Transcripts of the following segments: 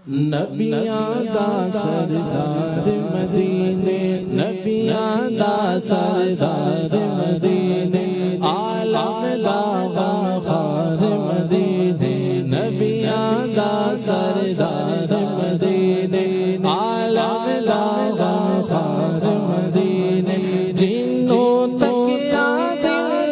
نبیاں دا سردار مدینے، نبیاں دا سردار مدینے، عالم دا غمخوار مدینے، نبیاں دا سردار مدینے، عالم دا غمخوار مدینے، جنوں تک یاد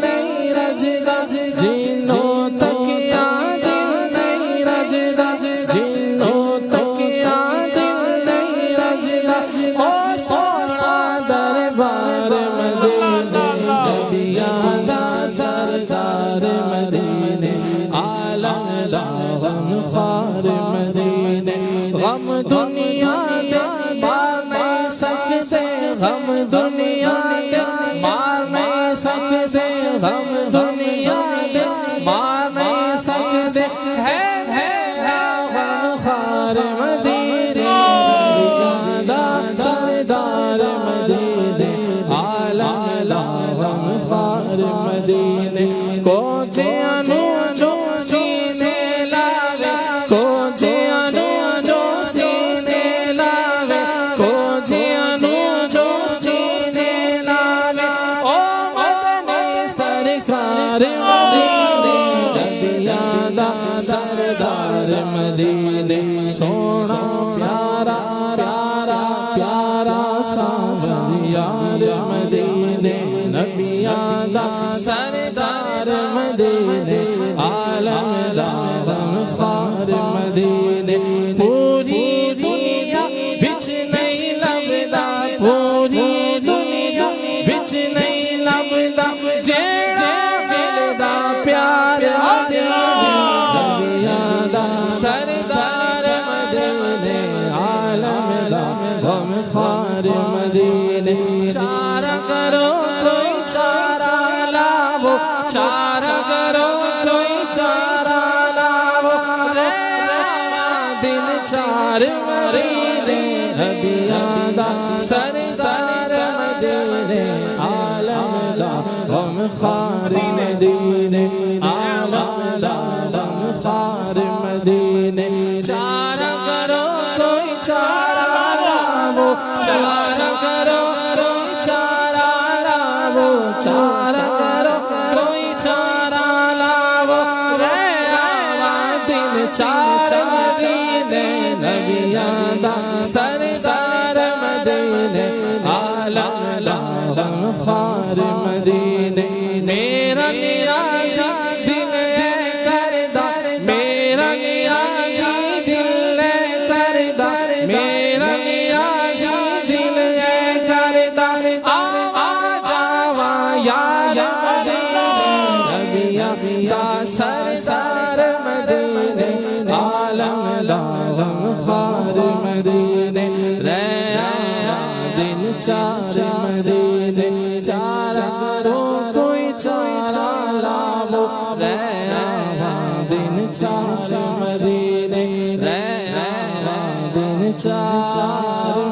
نہیں رجدا، جنوں تک یاد نہیں رجدا، جنوں تک یاد نہیں رجدا، او سونا دربار مدینے، نبیاں دا سردار مدینے، عالم دا غمخوار مدینے، غم دنیا دے مار نہیں سکتے، غم دنیا دے مار نہیں سکتے، غم دنیا دے مار نہیں سکتے، ہے غمخوار مدینے، نبیاں دا سردار مدینے، عالم دا غمخوار مدینے، کوچیاں نو جو سینے لاوے، کوچیاں نو جو سینے لاوے، کوچیاں نو جو سینے لاوے، او مدنی سرکار مدینے، نبیاں دا سردار مدینے، سونا پیارا پیارا پیارا ساولیار مدینے، نبیاں دا سردار مدینے، عالم دا غمخوار مدینے، پوری دنیا بچ نہیں لبدا، پوری دنیا بچ نہیں لبدا، جیڑا ملدا پیار مدینے، نبیاں دا سردار مدینے، عالم دا غمخوار مدینے، چارہ کرو کوئی چارہ لاو، چارہ کرو کوئی چارہ لاو، رہا دل چار مدینے، نبیاں دا سردار مدینے، عالم دا غمخوار مدینے، عالم دا غمخوار مدینے، چارہ کرو کوئی چارہ لاو، چارہ کرو کوئی چارہ لاو، چارہ کرو کوئی چارہ لاو، رہا دل چار مدینے، نبیاں دا سردار مدینے، عالم دا غمخوار مدینے، میرا نیازی دل ہے کردہ، میرا نیازی دل ہے کردہ، میرا نیازی دل ہے کردہ، آ جاوا یا مدینے، نبیاں دا سردار مدینے، عالم دا غمخوار مدینے، رہا دل چار مدینے، چارہ کرو کوئی چارہ لاو، رہا دل چار مدینے، رہا دل چار